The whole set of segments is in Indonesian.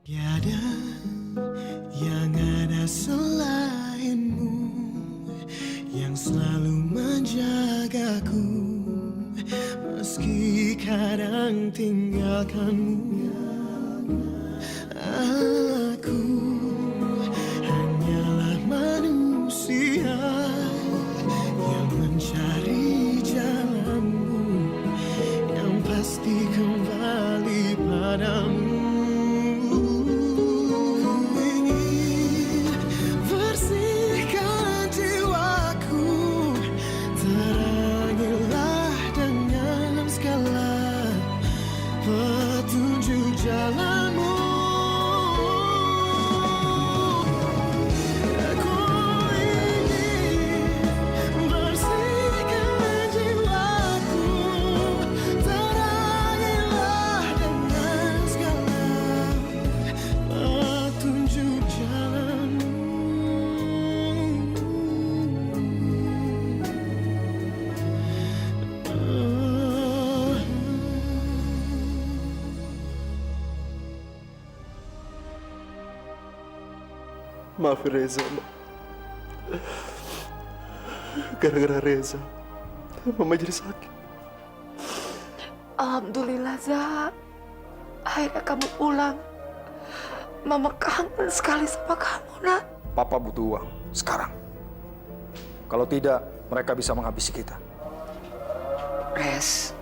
Tiada yang ada selainmu, yang selalu menjagaku, meski kadang tinggalkanmu. Aku hanyalah manusia yang mencari jalanmu, yang pasti kembali padamu. Maafin Reza, Ma. Gara-gara Reza, Mama jadi sakit. Alhamdulillah, Za. Akhirnya kamu pulang. Mama kangen sekali sama kamu, Nak. Papa butuh uang sekarang. Kalau tidak, mereka bisa menghabisi kita. Res,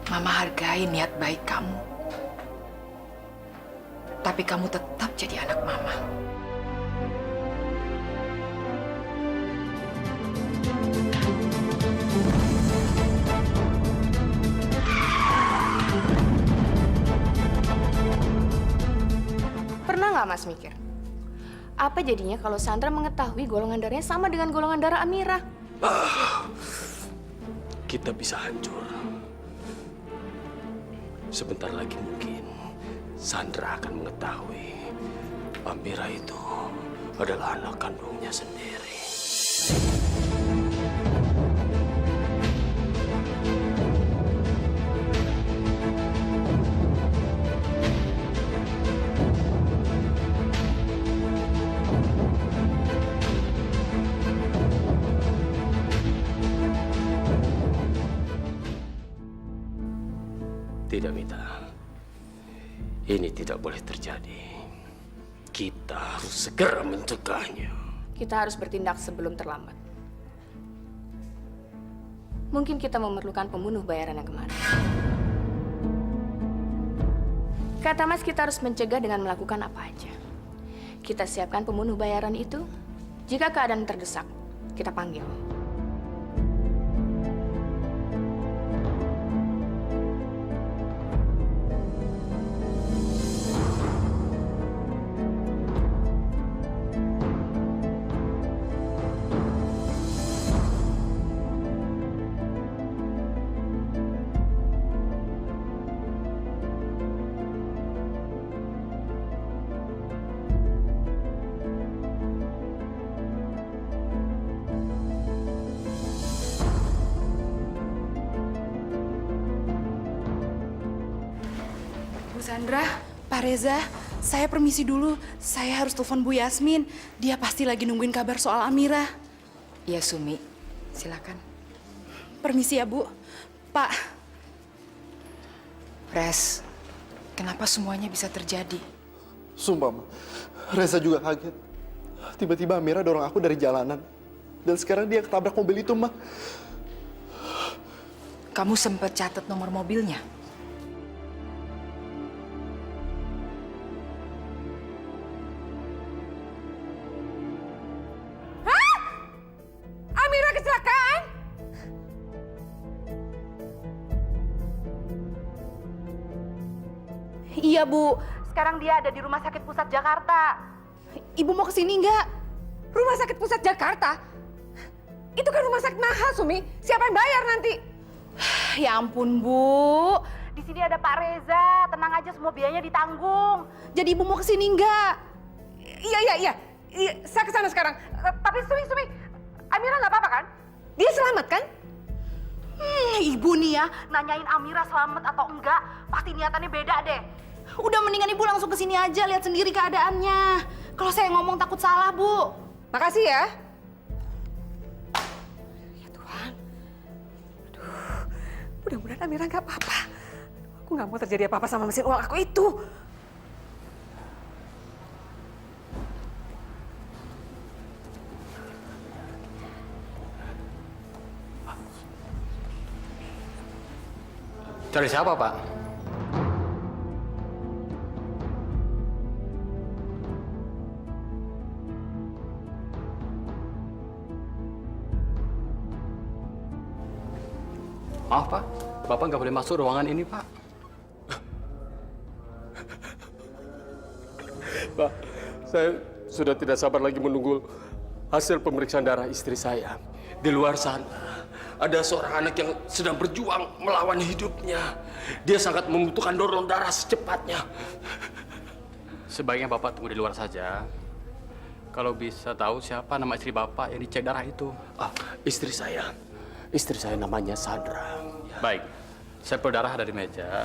Mama hargai niat baik kamu. Tapi kamu tetap jadi anak Mama. Pernah nggak Mas mikir? Apa jadinya kalau Sandra mengetahui golongan darahnya sama dengan golongan darah Amira? Kita bisa hancur. Sebentar lagi mungkin Sandra akan mengetahui Amira itu adalah anak kandungnya sendiri. Tidak, Mita. Ini tidak boleh terjadi. Kita harus segera mencegahnya. Kita harus bertindak sebelum terlambat. Mungkin kita memerlukan pembunuh bayaran yang kemarin. Kata Mas, kita harus mencegah dengan melakukan apa aja. Kita siapkan pembunuh bayaran itu. Jika keadaan terdesak, kita panggil. Sandra, Pak Reza, saya permisi dulu. Saya harus telepon Bu Yasmin. Dia pasti lagi nungguin kabar soal Amira. Ya, Sumi. Silakan. Permisi ya, Bu. Pak. Res, kenapa semuanya bisa terjadi? Sumpah, Ma. Reza juga kaget. Tiba-tiba Amira dorong aku dari jalanan. Dan sekarang dia ketabrak mobil itu, Ma. Kamu sempat catat nomor mobilnya? Amira kecelakaan? Iya, Bu. Sekarang dia ada di Rumah Sakit Pusat Jakarta. Ibu mau kesini nggak? Rumah Sakit Pusat Jakarta? Itu kan rumah sakit mahal, Sumi. Siapa yang bayar nanti? Ya ampun, Bu. Di sini ada Pak Reza. Tenang aja, semua biayanya ditanggung. Jadi Ibu mau kesini nggak? Iya. Saya kesana sekarang. Tapi Sumi, Amira nggak apa-apa kan? Dia selamat kan? Ibu nih ya, nanyain Amira selamat atau enggak, pasti niatannya beda deh. Udah mendingan Ibu langsung ke sini aja, lihat sendiri keadaannya. Kalau saya ngomong takut salah, Bu. Makasih ya. Ya Tuhan. Aduh, mudah-mudahan Amira nggak apa-apa. Aku nggak mau terjadi apa-apa sama mesin uang aku itu. Cari siapa, Pak? Maaf, Pak. Bapak nggak boleh masuk ruangan ini, Pak. Pak, saya sudah tidak sabar lagi menunggu hasil pemeriksaan darah istri saya. Di luar sana, ada seorang anak yang sedang berjuang melawan hidupnya. Dia sangat membutuhkan donor darah secepatnya. Sebaiknya Bapak tunggu di luar saja. Kalau bisa tahu siapa nama istri Bapak yang dicek darah itu. Istri saya. Istri saya namanya Sandra. Baik, sampel darah ada di meja.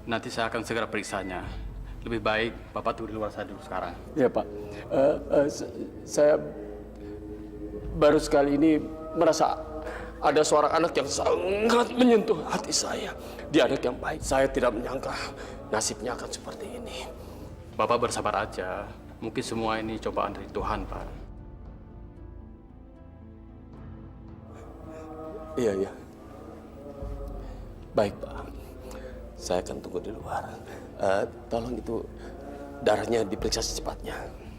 Nanti saya akan segera periksanya. Lebih baik Bapak tunggu di luar saja dulu sekarang. Ya, Pak. Saya baru sekali ini merasa ada seorang anak yang sangat menyentuh hati saya. Dia anak yang baik. Saya tidak menyangka nasibnya akan seperti ini. Bapak bersabar aja. Mungkin semua ini cobaan dari Tuhan, Pak. Iya, iya. Baik, Pak. Saya akan tunggu di luar. Tolong itu darahnya diperiksa secepatnya.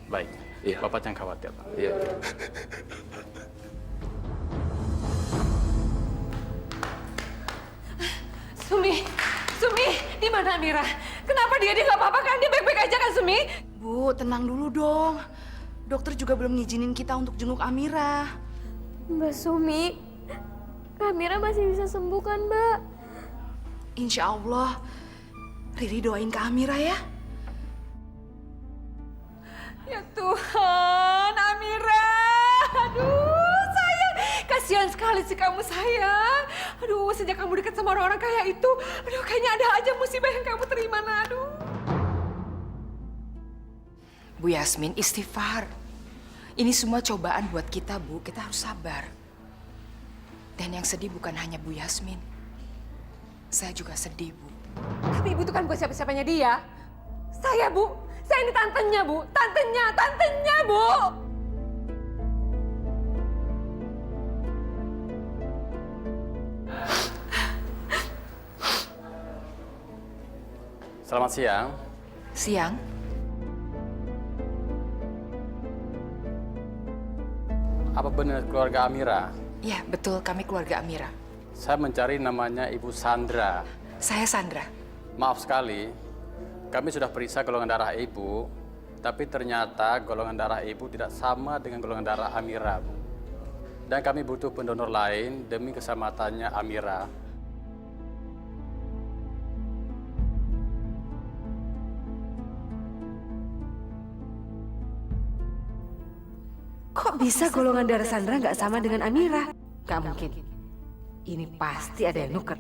Baik. Iya. Bapak jangan khawatir, Pak. Iya. Sumi, di mana Amira? Kenapa dia nggak apa-apa kan? Dia baik-baik aja kan, Sumi? Bu, tenang dulu dong. Dokter juga belum ngizinin kita untuk jenguk Amira. Mbak Sumi, Amira masih bisa sembuh kan, Mbak? Insya Allah, Riri doain ke Amira ya. Ya Tuhan, Amira. Aduh, sayang. Kasihan sekali sih kamu, sayang. Aduh, sejak kamu dekat sama orang-orang kayak itu, aduh, kayaknya ada aja musibah yang kamu terima, aduh. Bu Yasmin, istighfar. Ini semua cobaan buat kita, Bu. Kita harus sabar. Dan yang sedih bukan hanya Bu Yasmin. Saya juga sedih, Bu. Tapi Ibu itu kan bukan siapa-siapanya dia. Saya, Bu. Saya ini tantenya, Bu. Tantenya, Bu. Selamat siang. Siang, Apa benar keluarga Amira? ya betul kami keluarga Amira. Saya mencari namanya Ibu Sandra. Saya Sandra. Maaf sekali, kami sudah periksa golongan darah Ibu, tapi ternyata golongan darah Ibu tidak sama dengan golongan darah Amira, Bu. Dan kami butuh pendonor lain demi keselamatannya Amira. Kok bisa golongan darah Sandra nggak sama dengan Amira? Nggak mungkin. Ini pasti ada yang nuker.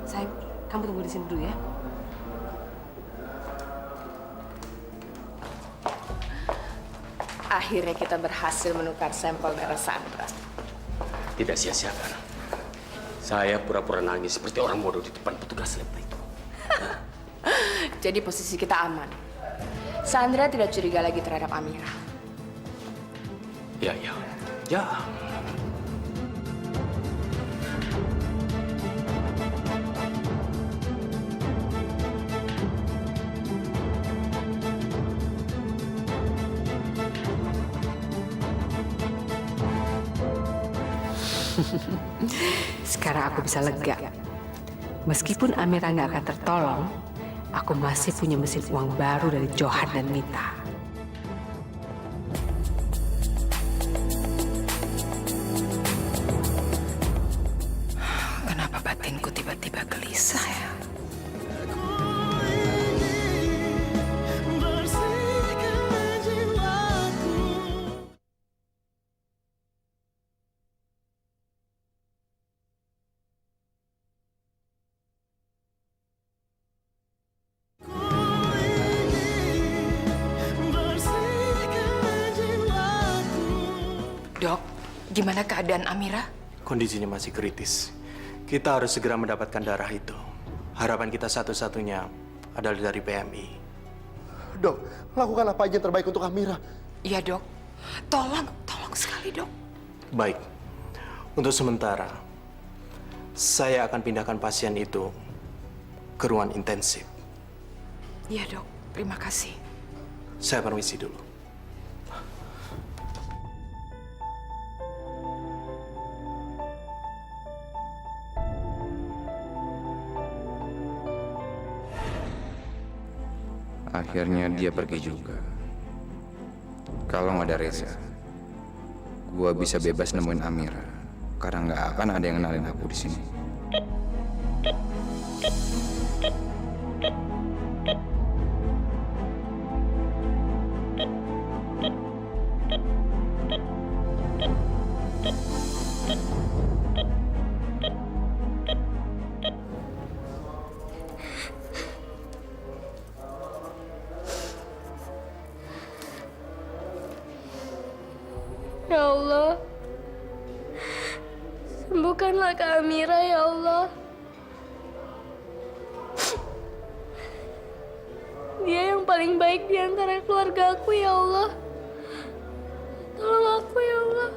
Sayang, kamu tunggu di sini dulu ya. Akhirnya kita berhasil menukar sampel darah Sandra. Tidak sia-siakan. Saya pura-pura nangis seperti orang bodoh di depan petugas lab itu. Jadi posisi kita aman. Sandra tidak curiga lagi terhadap Amira. Ya, ya. Ya. Sekarang aku bisa lega. Meskipun Amira nggak akan tertolong, aku masih punya mesin uang baru dari Johan dan Mita. Kenapa batinku tiba-tiba gelisah ya? Bersihkan jiwaku Dok, gimana keadaan Amira? Kondisinya masih kritis. Kita harus segera mendapatkan darah itu. Harapan kita satu-satunya adalah dari PMI. Dok, lakukan apa aja yang terbaik untuk Amira. Iya, Dok. Tolong sekali, Dok. Baik, untuk sementara, saya akan pindahkan pasien itu ke ruang intensif. Iya, Dok. Terima kasih. Saya permisi dulu. Akhirnya dia pergi juga. Kalau nggak ada Reza, gua bisa bebas nemuin Amira. Karena nggak akan ada yang kenalin aku di sini. Ya Allah, sembuhkanlah Kak Amira ya Allah. Dia yang paling baik di antara keluarga aku ya Allah. Tolong aku ya Allah.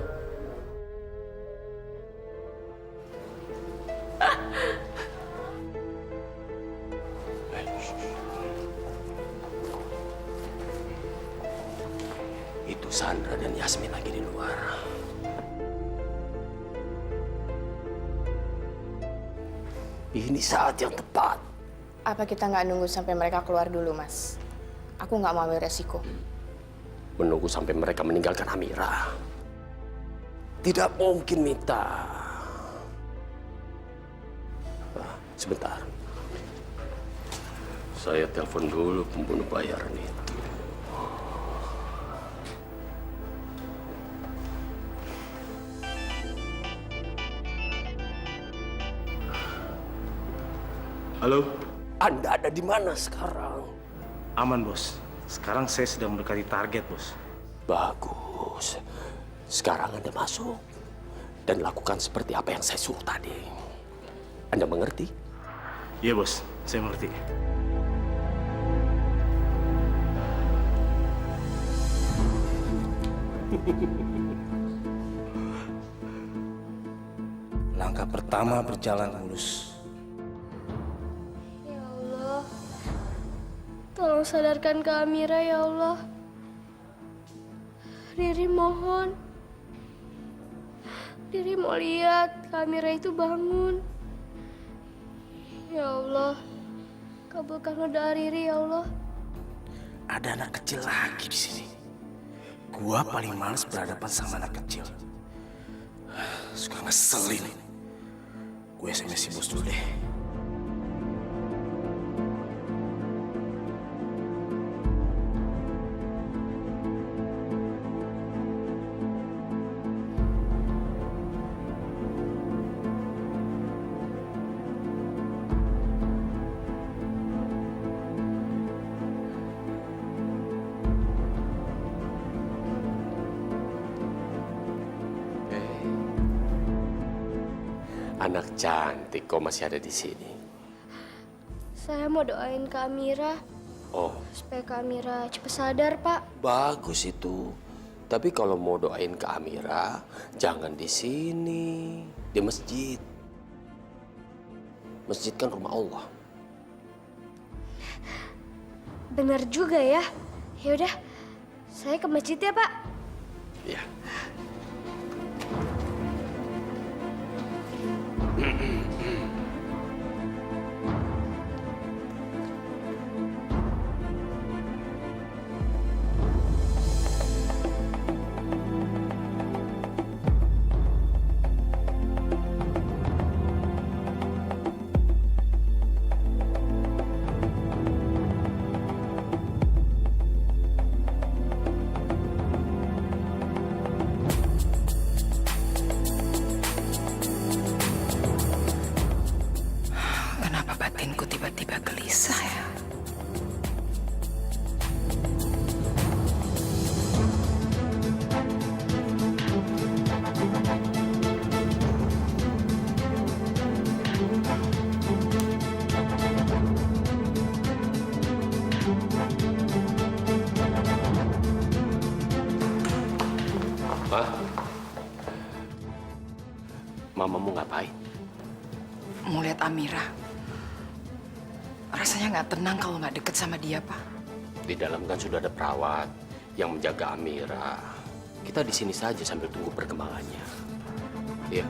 Itu Sandra dan Yasmin lagi di luar. Ini saat yang tepat. Apa kita nggak nunggu sampai mereka keluar dulu, Mas? Aku nggak mau ambil resiko. Menunggu sampai mereka meninggalkan Amira. Tidak mungkin, Mita. Sebentar. Saya telepon dulu pembunuh bayaran itu. Halo? Anda ada di mana sekarang? Aman, Bos. Sekarang saya sedang mendekati target, Bos. Bagus. Sekarang Anda masuk dan lakukan seperti apa yang saya suruh tadi. Anda mengerti? Iya, Bos. Saya mengerti. Langkah pertama berjalan mulus. Ya Allah, tolong sadarkan Kak Amira ya Allah. Riri mohon. Riri mau lihat Kak Amira itu bangun. Ya Allah, kabulkanlah doa Riri ya Allah. Ada anak kecil lagi di sini. Gua paling males berhadapan sama anak kecil. Suka ngeselin. Gue SMS si bos dulu deh. Anak cantik, kok masih ada di sini? Saya mau doain Kak Amira Oh, supaya Kak Amira cepat sadar, Pak. bagus itu. Tapi kalau mau doain ke Amira, jangan di sini, di masjid. Masjid kan rumah Allah. Benar juga ya. Ya udah, saya ke masjid ya, Pak. Ya. Kenapa batinku tiba-tiba gelisah ya? Ma, Mama mau ngapain? Mau lihat Amira. Rasanya nggak tenang kalau nggak deket sama dia, Pak. Di dalam kan sudah ada perawat yang menjaga Amira. Kita di sini saja sambil tunggu perkembangannya. Iya.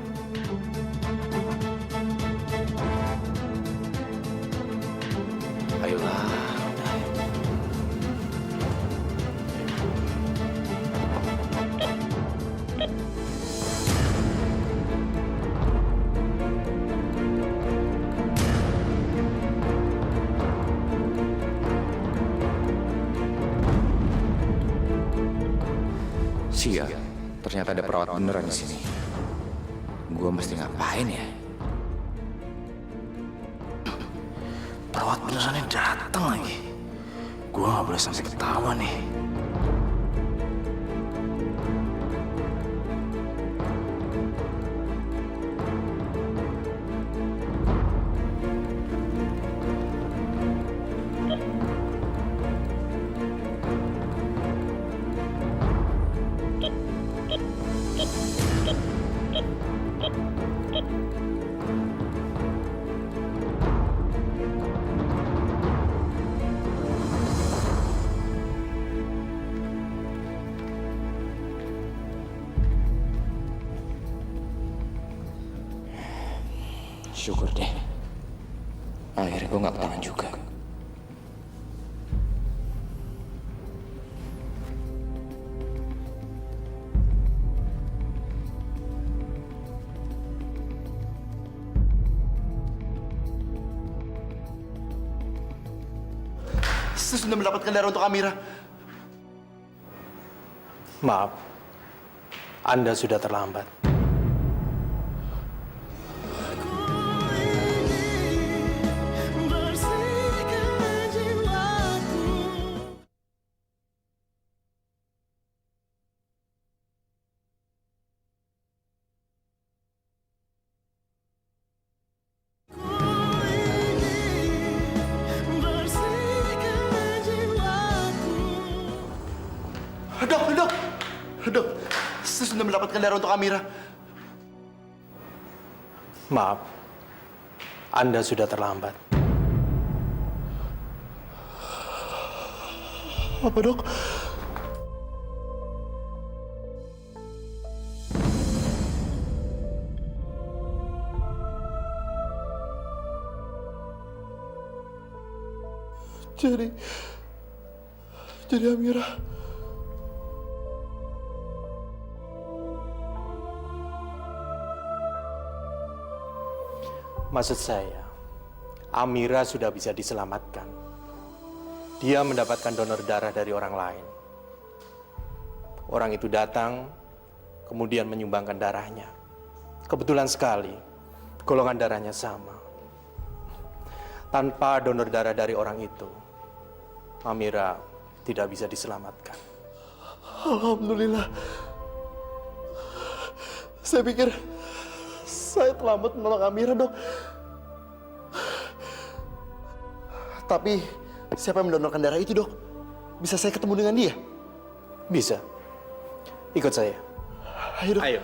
Ayolah. Sial, ternyata ada perawat beneran di sini. Gua mesti ngapain ya? Perawat benerannya datang lagi. Gua nggak boleh sampai ketahuan nih. Syukur deh. Akhirnya gue nggak ketahuan juga. Saya sudah mendapatkan darah untuk Amira. Maaf, Anda sudah terlambat. Bersihkan jiwaku. Bersihkan jiwaku. Dok, saya sudah mendapatkan darah untuk Amira. Maaf, Anda sudah terlambat. Apa, Dok? Jadi Amira. Maksud saya, Amira sudah bisa diselamatkan. Dia mendapatkan donor darah dari orang lain. Orang itu datang, kemudian menyumbangkan darahnya. Kebetulan sekali, golongan darahnya sama. Tanpa donor darah dari orang itu, Amira tidak bisa diselamatkan. Alhamdulillah. Saya pikir saya terlambat menolong Amira, Dok. Tapi siapa yang mendonorkan darah itu, Dok? Bisa saya ketemu dengan dia? Bisa. Ikut saya. Ayo, Dok. Ayo.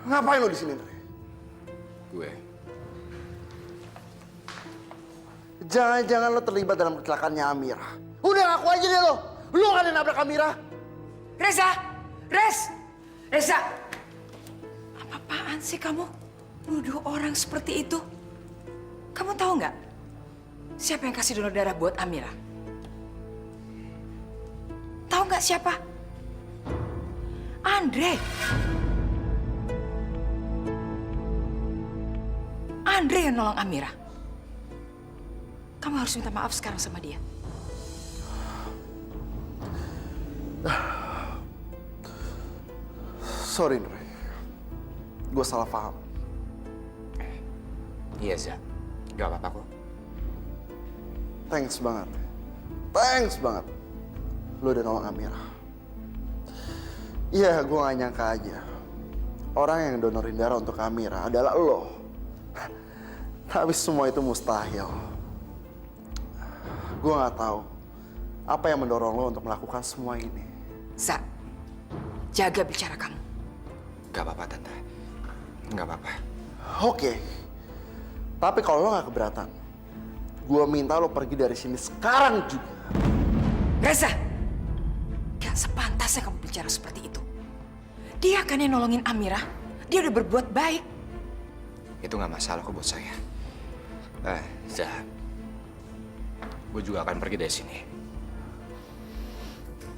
Ngapain lo di sini, Andre? Gue. Jangan-jangan lo terlibat dalam kecelakaannya Amira. Udah ngaku aja deh lo. Lo kan yang nabrak Amira. Reza! Reza! Apa-apaan sih kamu? Nuduh orang seperti itu? Kamu tahu nggak? Siapa yang kasih donor darah buat Amira? Tahu nggak siapa? Andre! Andre yang nolong Amira. Kamu harus minta maaf sekarang sama dia. Sorry, Andre. Gue salah paham. Iya, Za. Gak apa-apa kok. Thanks banget. Thanks banget. Lo udah nolong Amira. Iya, gue gak nyangka aja. orang yang donorin darah untuk Amira adalah lo. Tapi semua itu mustahil. Gue nggak tahu apa yang mendorong lo untuk melakukan semua ini. Za, jaga bicara kamu. Gak apa-apa, Tante. Gak apa-apa. Oke. Tapi kalau lo nggak keberatan, gue minta lo pergi dari sini sekarang juga. Reza, gak sepantasnya kamu bicara seperti itu. Dia kan yang nolongin Amira. Dia udah berbuat baik. Itu gak masalah kok buat saya. Zah. Gue juga akan pergi dari sini.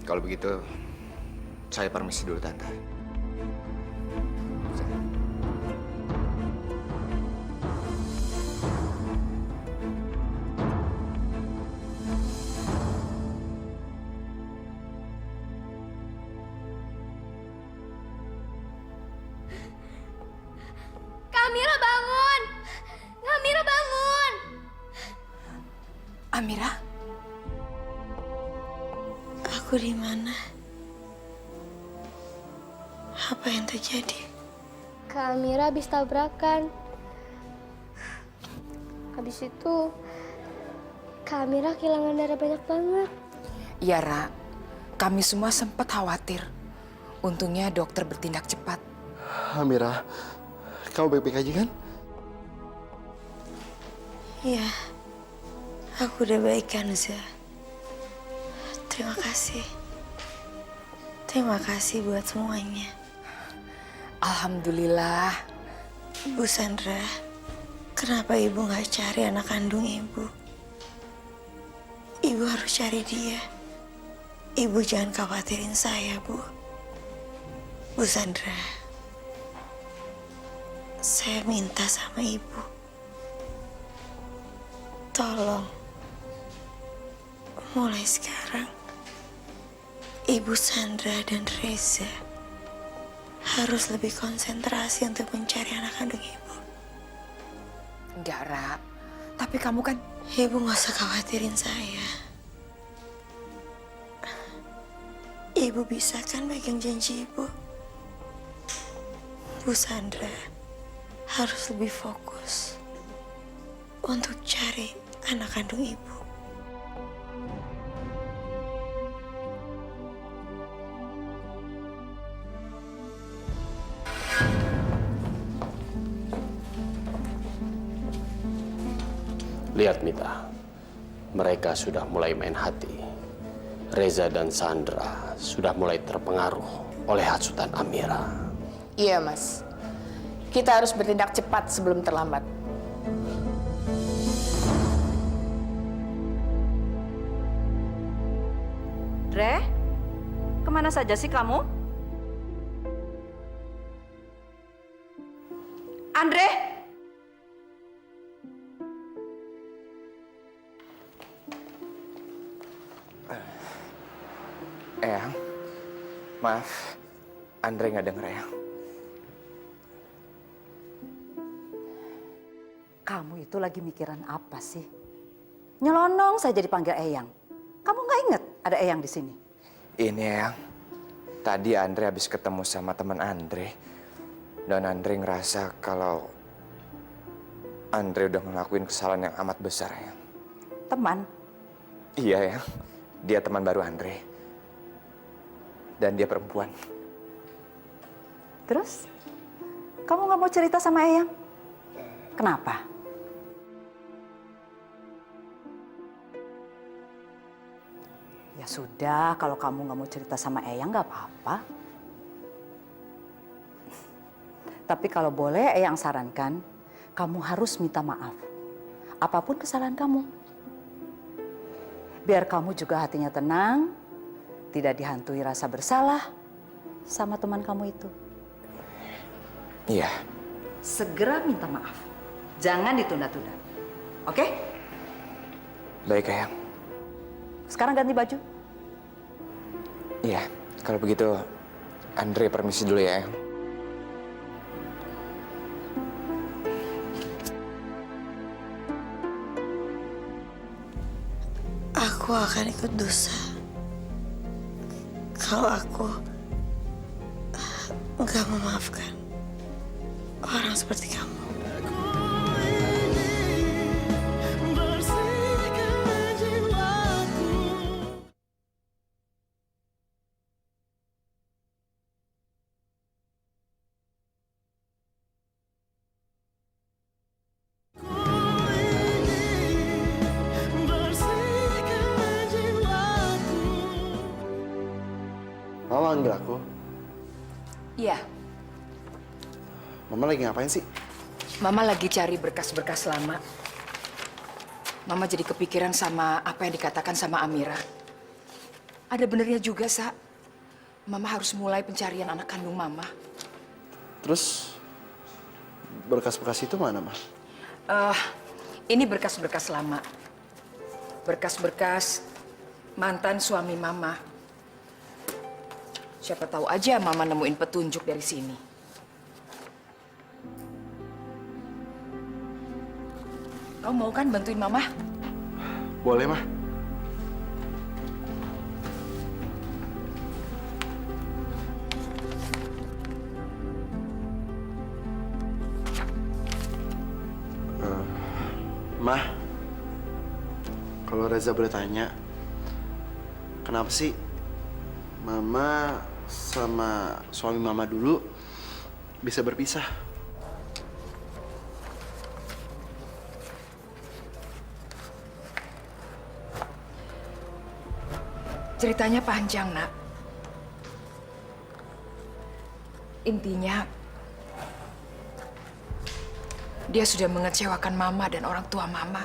Kalau begitu, saya permisi dulu, Tante. Amira bangun! Amira bangun! Amira? Aku di mana? Apa yang terjadi? Kak Amira habis tabrakan. Habis itu, Kak Amira kehilangan darah banyak banget. Iya, Ra. Kami semua sempat khawatir. Untungnya dokter bertindak cepat. Amira, kamu baik-baik aja kan? Iya, aku udah baik kan, Za. Terima kasih. Terima kasih buat semuanya. Alhamdulillah. Bu Sandra, kenapa ibu nggak cari anak kandung ibu? Ibu harus cari dia. Ibu jangan khawatirin saya, Bu. Bu Sandra, saya minta sama ibu. Tolong, mulai sekarang, Ibu Sandra dan Reza harus lebih konsentrasi untuk mencari anak kandung ibu. Enggak, Ra. Tapi kamu kan... Ibu nggak usah khawatirin saya. Ibu bisa kan pegang janji ibu? Bu Sandra harus lebih fokus untuk cari anak kandung ibu. Lihat Mita, mereka sudah mulai main hati. Reza dan Sandra sudah mulai terpengaruh oleh hasutan Amira. Iya, Mas. Kita harus bertindak cepat sebelum terlambat. Dre, kemana saja sih kamu? Andre! Eyang, maaf, Andre nggak denger Eyang. Kamu itu lagi mikiran apa sih? Nyelonong saja dipanggil Eyang. Kamu nggak inget ada Eyang di sini? Ini Eyang, tadi Andre habis ketemu sama teman Andre. Dan Andre ngerasa kalau Andre udah ngelakuin kesalahan yang amat besar, Eyang. Teman? Iya, Eyang. Dia teman baru Andre. Dan dia perempuan. Terus? Kamu nggak mau cerita sama Eyang? Kenapa? Ya sudah, kalau kamu nggak mau cerita sama Eyang nggak apa-apa. Tapi kalau boleh Eyang sarankan, kamu harus minta maaf. Apapun kesalahan kamu. Biar kamu juga hatinya tenang, tidak dihantui rasa bersalah sama teman kamu itu. Iya. Segera minta maaf. Jangan ditunda-tunda. Oke? Baik, Eyang. Sekarang ganti baju. Iya, kalau begitu Andre permisi dulu ya, Eyang. Aku akan ikut dosa kalau aku nggak memaafkan orang seperti kamu. Bersihkan jiwaku. Bersihkan jiwaku. Mama manggil aku. Iya, Mama lagi ngapain sih? Mama lagi cari berkas-berkas lama. Mama jadi kepikiran sama apa yang dikatakan sama Amira. Ada benernya juga, Sa. Mama harus mulai pencarian anak kandung Mama. Terus berkas-berkas itu mana, Ma? Ini berkas-berkas lama. Berkas-berkas mantan suami Mama. Siapa tahu aja Mama nemuin petunjuk dari sini. Kau mau kan bantuin Mama? Boleh, Ma. Ma, kalau Reza boleh tanya, kenapa sih Mama sama suami Mama dulu bisa berpisah? Ceritanya panjang, Nak. Intinya, dia sudah mengecewakan Mama dan orang tua Mama.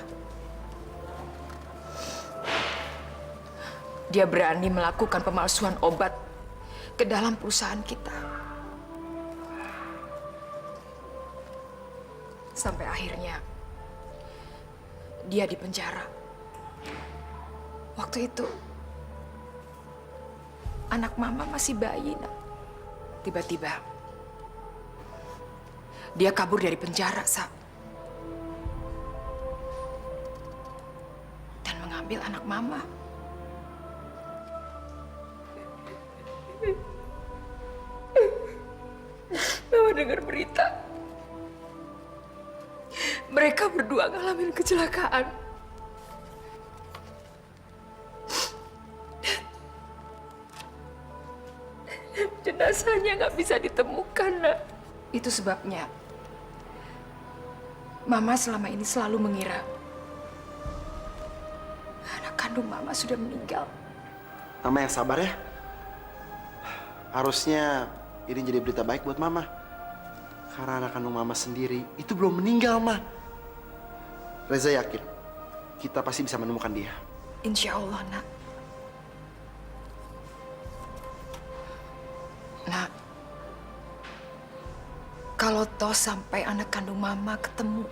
Dia berani melakukan pemalsuan obat ke dalam perusahaan kita. Sampai akhirnya, dia dipenjara. Waktu itu, anak Mama masih bayi, Nak. Tiba-tiba, dia kabur dari penjara, Sa. Dan mengambil anak Mama. Mama dengar berita. Mereka berdua ngalamin kecelakaan. Jenazahnya nggak bisa ditemukan, Nak. Itu sebabnya Mama selama ini selalu mengira anak kandung Mama sudah meninggal. Mama yang sabar ya. Harusnya ini jadi berita baik buat Mama. Karena anak kandung Mama sendiri itu belum meninggal, Ma. Reza yakin kita pasti bisa menemukan dia. Insya Allah, Nak. Nak, kalau toh sampai anak kandung Mama ketemu,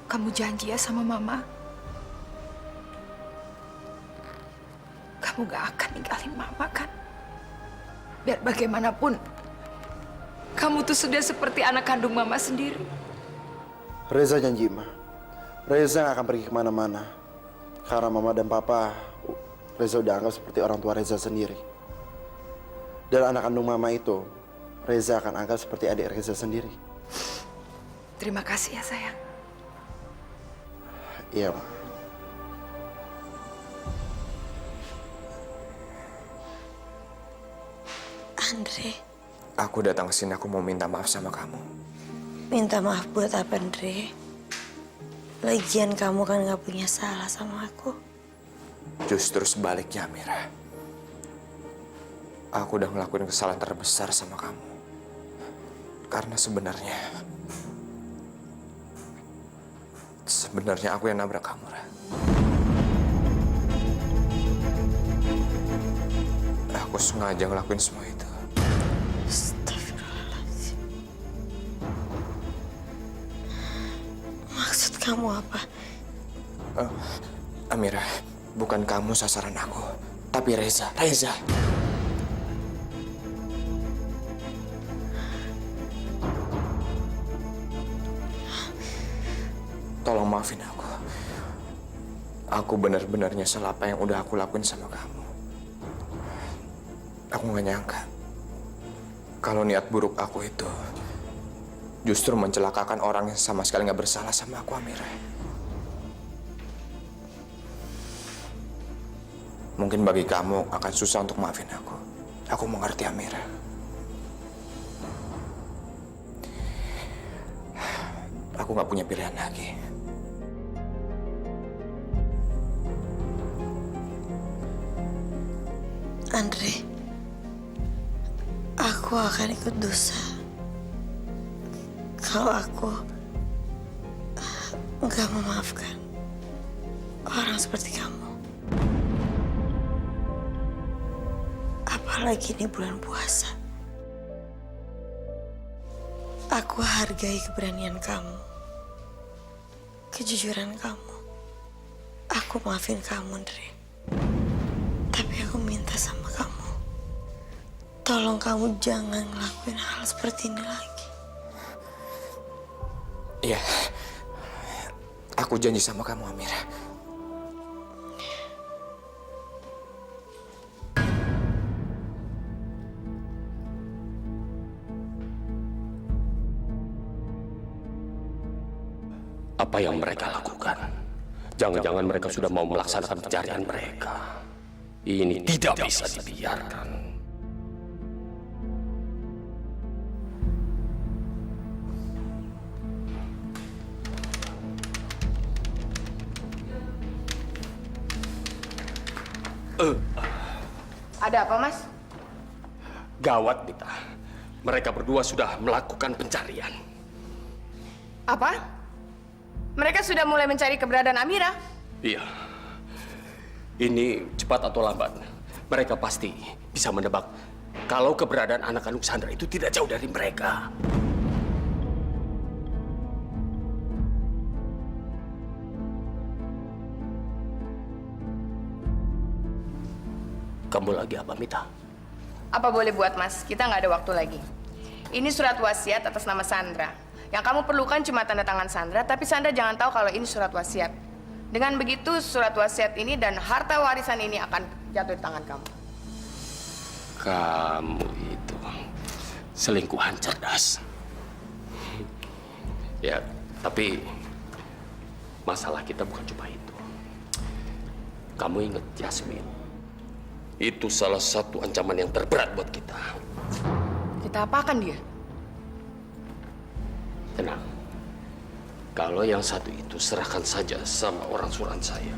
kamu janji ya sama Mama? Kamu gak akan ninggalin Mama kan? Biar bagaimanapun, kamu tuh sudah seperti anak kandung Mama sendiri. Reza janji, Ma. Reza gak akan pergi kemana-mana. Karena Mama dan Papa, Reza udah anggap seperti orang tua Reza sendiri. Dan anak kandung Mama itu, Reza akan anggap seperti adik Reza sendiri. Terima kasih ya, sayang. Iya, Ma. Andre, Aku datang ke sini, aku mau minta maaf sama kamu. minta maaf buat apa, Andre? Lagian kamu kan gak punya salah sama aku. Justru sebaliknya, Amira. Aku udah ngelakuin kesalahan terbesar sama kamu. Karena sebenarnya aku yang nabrak kamu, Ra. Aku sengaja ngelakuin semua itu. Astagfirullahaladzim. Maksud kamu apa? Amira, bukan kamu sasaran aku, tapi Reza. Reza. Tolong maafin aku. Aku benar-benar nyesel apa yang udah aku lakuin sama kamu. Aku gak nyangka kalau niat buruk aku itu justru mencelakakan orang yang sama sekali nggak bersalah sama aku, Amira. Mungkin bagi kamu akan susah untuk maafin aku. Aku mengerti, Amira. Aku nggak punya pilihan lagi. Andre, aku akan ikut dosa kalau aku nggak memaafkan orang seperti kamu. Apalagi ini bulan puasa. Aku hargai keberanian kamu, kejujuran kamu. Aku maafin kamu, Andre. Tapi aku minta sama kamu, tolong kamu jangan ngelakuin hal seperti ini lagi. Iya, aku janji sama kamu, Amira. Apa yang mereka lakukan? Jangan-jangan mereka sudah mau melaksanakan pencarian mereka. Ini tidak bisa dibiarkan. Ada apa, Mas? Gawat, Mita. Mereka berdua sudah melakukan pencarian. Apa? Mereka sudah mulai mencari keberadaan Amira? Iya. Ini cepat atau lambat, mereka pasti bisa menebak kalau keberadaan anak kandung Sandra itu tidak jauh dari mereka. Kamu lagi apa, Mita? Apa boleh buat, Mas? Kita nggak ada waktu lagi. Ini surat wasiat atas nama Sandra. Yang kamu perlukan cuma tanda tangan Sandra, tapi Sandra jangan tahu kalau ini surat wasiat. Dengan begitu, surat wasiat ini dan harta warisan ini akan jatuh di tangan kamu. Kamu itu selingkuhan cerdas. Ya, tapi masalah kita bukan cuma itu. Kamu ingat Yasmin? Itu salah satu ancaman yang terberat buat kita. Kita apakan dia? Tenang. Kalau yang satu itu serahkan saja sama orang suruhan saya.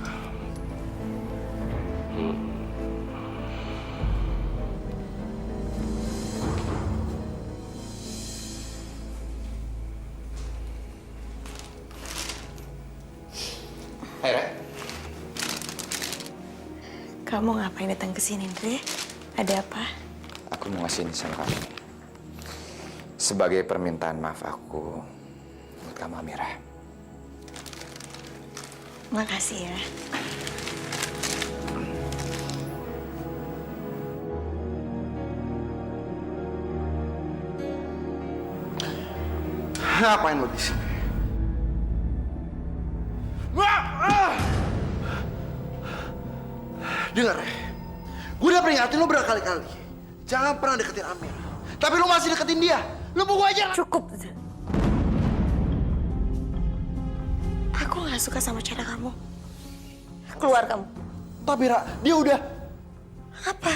Hai, Ra. Kamu ngapain datang ke sini, Andre? Ada apa? Aku mau ngasih ini sama kamu. Sebagai permintaan maaf aku buat kamu, Amira. Makasih ya. Ngapain lo di sini? Dengar ya, gue udah peringatin lo berkali-kali. Jangan pernah deketin Amira. Tapi lo masih deketin dia. Lo mau gue aja. Cukup, Zed. Aku gak suka sama cara kamu. Keluar kamu. Tapi Ra, dia udah... Apa?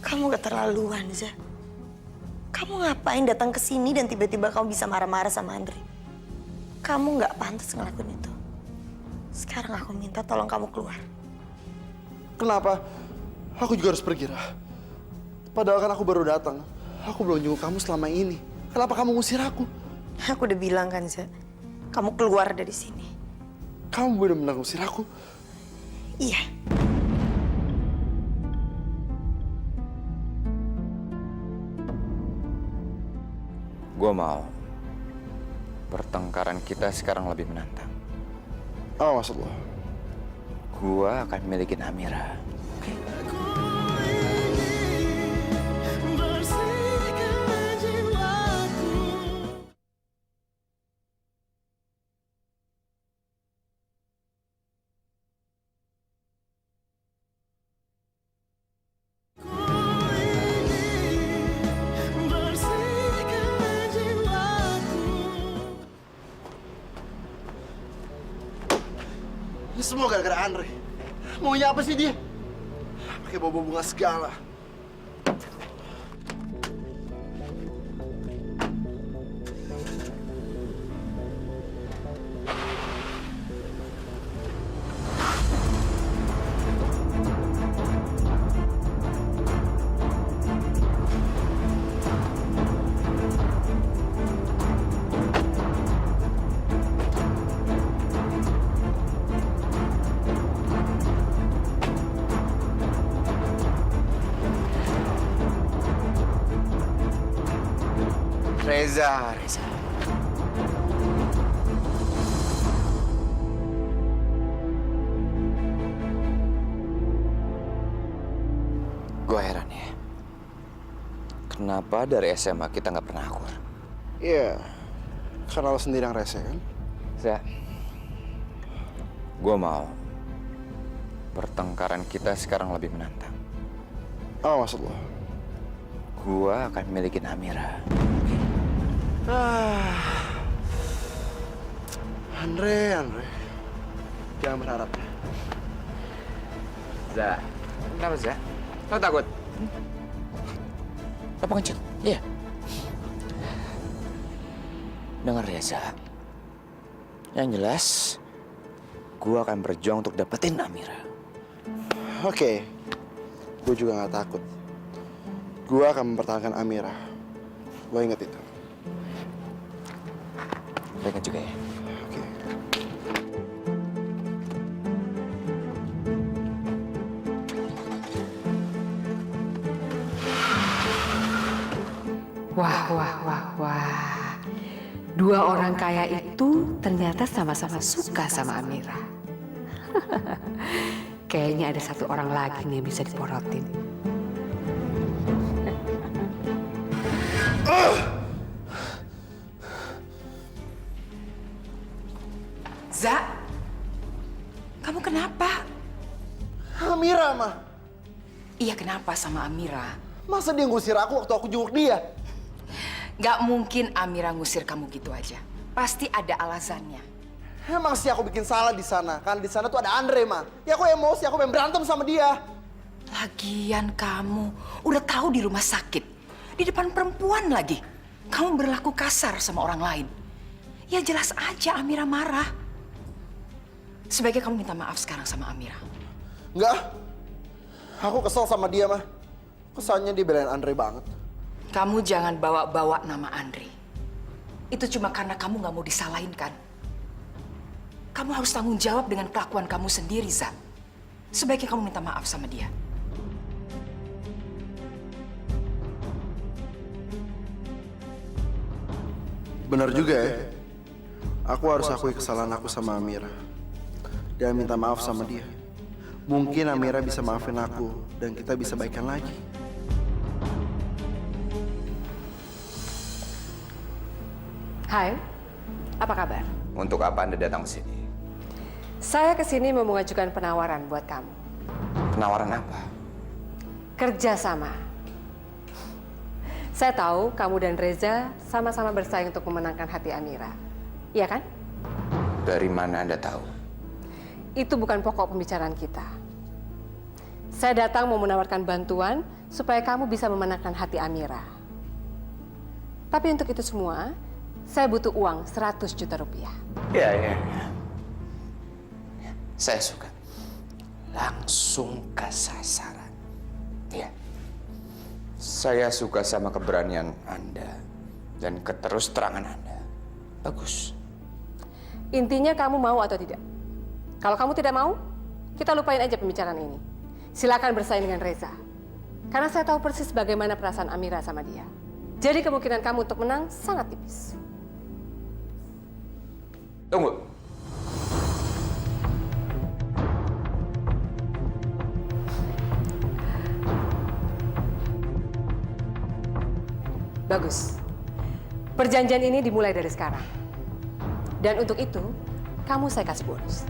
Kamu keterlaluan, Zed. Kamu ngapain datang ke sini dan tiba-tiba kamu bisa marah-marah sama Andre? Kamu nggak pantas ngelakuin itu. Sekarang aku minta tolong kamu keluar. Kenapa? Aku juga harus pergi, Ra. Padahal kan aku baru datang. Aku belum jenguk kamu selama ini. Kenapa kamu ngusir aku? Aku udah bilang kan, Zed. Kamu keluar dari sini. Kamu benar-benar ngusir aku? Iya. Gue mau pertengkaran kita sekarang lebih menantang. Apa maksud lo? Gue akan milikin Amira. Bersihkan jiwaku. Ku Ini semua gara-gara Andre. Maunya apa sih dia? Pakai bawa bunga segala. Reza. Gue heran ya. Kenapa dari SMA kita nggak pernah akur? Iya, karena lo sendiri yang rese kan? Gue mau pertengkaran kita sekarang lebih menantang. Apa maksud lo? Gue akan milikin Amira. Andre. Jangan berharap ya. Za, kenapa Za? Lo takut? Lo pengecut? Iya. Dengar ya Za. Yang jelas, gue akan berjuang untuk dapetin Amira. Oke. Gue juga gak takut. Gue akan mempertahankan Amira. Lo inget itu? Lo inget juga ya? Oke. Wah. Dua orang kaya itu ternyata sama-sama suka sama Amira. Kayaknya ada satu orang lagi nih yang bisa diporotin. Za, kamu kenapa? Amira, mah. Iya, kenapa sama Amira? Masa dia ngusir aku waktu aku jenguk dia? Gak mungkin Amira ngusir kamu gitu aja. Pasti ada alasannya. Emang sih aku bikin salah di sana. Kan di sana tuh ada Andre, mah. Ya aku emosi, aku pengen berantem sama dia. Lagian kamu udah tahu di rumah sakit, di depan perempuan lagi. Kamu berlaku kasar sama orang lain. Ya jelas aja Amira marah. Sebaiknya kamu minta maaf sekarang sama Amira. Enggak. Aku kesel sama dia, mah. Kesannya dia belain Andre banget. Kamu jangan bawa-bawa nama Andre. Itu cuma karena kamu gak mau disalahin kan? Kamu harus tanggung jawab dengan kelakuan kamu sendiri, Za. Sebaiknya kamu minta maaf sama dia. Benar juga ya. Aku harus akui kesalahan aku sama Amira. Dan minta maaf sama dia. Mungkin Amira bisa maafin aku dan kita bisa baikan lagi. Hai, apa kabar? Untuk apa Anda datang ke sini? Saya kesini mau mengajukan penawaran buat kamu. Penawaran apa? Kerjasama. Saya tahu kamu dan Reza sama-sama bersaing untuk memenangkan hati Amira. Iya kan? Dari mana Anda tahu? Itu bukan pokok pembicaraan kita. Saya datang mau menawarkan bantuan supaya kamu bisa memenangkan hati Amira. Tapi untuk itu semua, saya butuh uang 100 juta rupiah. Ya. Saya suka. Langsung ke sasaran. Ya. Saya suka sama keberanian Anda dan keterus-terangan Anda. Bagus. Intinya kamu mau atau tidak? Kalau kamu tidak mau, kita lupain aja pembicaraan ini. Silakan bersaing dengan Reza. Karena saya tahu persis bagaimana perasaan Amira sama dia. Jadi kemungkinan kamu untuk menang sangat tipis. Tunggu. Bagus. Perjanjian ini dimulai dari sekarang. Dan untuk itu, kamu saya kasih bonus.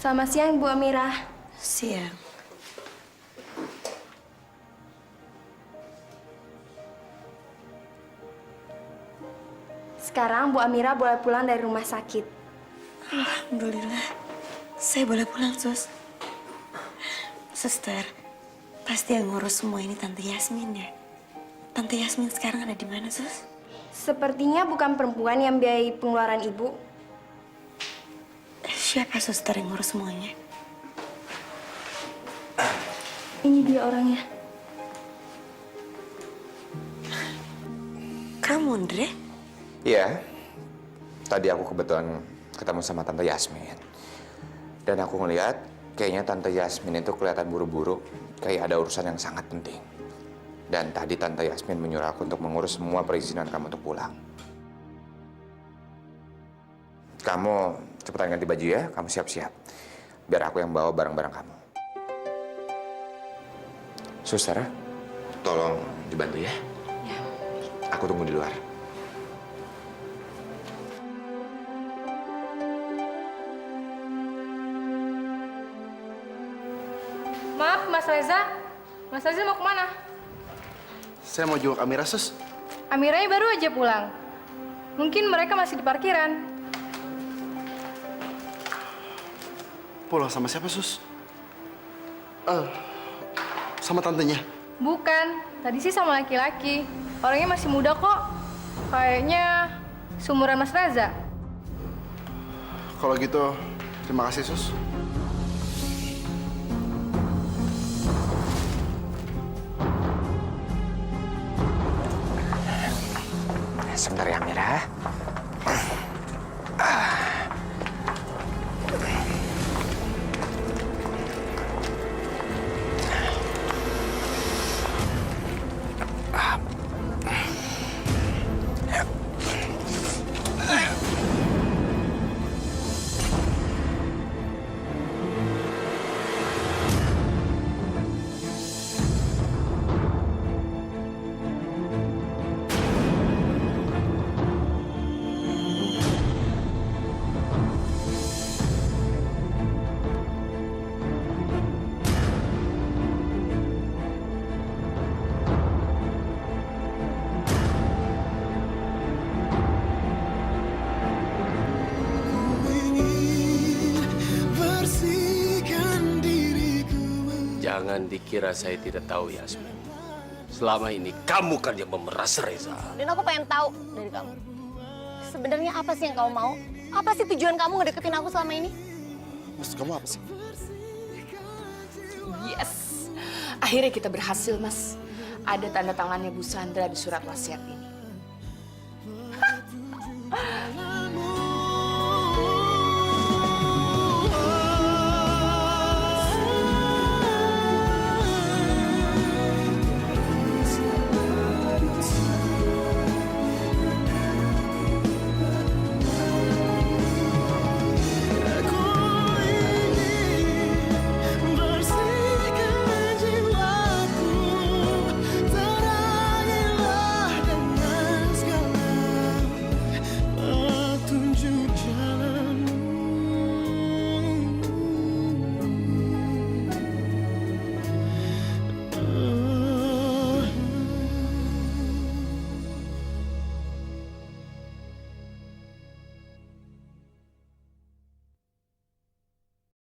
Selamat siang, Bu Amira. Siang. Sekarang Bu Amira boleh pulang dari rumah sakit. Alhamdulillah. Saya boleh pulang, Sus. Suster, pasti yang ngurus semua ini Tante Yasmin ya? Tante Yasmin sekarang ada di mana, Sus? Sepertinya bukan perempuan yang biayai pengeluaran ibu. Siapa suster yang ngurus semuanya? Ini dia orangnya. Kamu, Andre? Iya. Tadi aku kebetulan ketemu sama Tante Yasmin. Dan aku ngeliat kayaknya Tante Yasmin itu kelihatan buru-buru, kayak ada urusan yang sangat penting. Dan tadi Tante Yasmin menyuruh aku untuk mengurus semua perizinan kamu untuk pulang. Kamu cepetan ganti baju ya, kamu siap-siap. Biar aku yang bawa barang-barang kamu. Suster, tolong dibantu ya. Ya. Aku tunggu di luar. Maaf, Mas Reza. Mas Reza mau kemana? Saya mau jenguk Amira, Sus. Amiranya baru aja pulang. Mungkin mereka masih di parkiran. Pulang sama siapa, Sus? Sama tantenya. Bukan, tadi sih sama laki-laki. Orangnya masih muda kok. Kayaknya seumuran Mas Reza. Kalau gitu, terima kasih, Sus. Sebentar ya, Amira. Jangan dikira saya tidak tahu, Yasmin. Selama ini kamu kan yang memeras Reza. Dan aku pengen tahu dari kamu. Sebenarnya apa sih yang kamu mau? Apa sih tujuan kamu ngedeketin aku selama ini? Maksud kamu apa sih? Yes. Akhirnya kita berhasil, Mas. Ada tanda tangannya Bu Sandra di surat wasiat ini.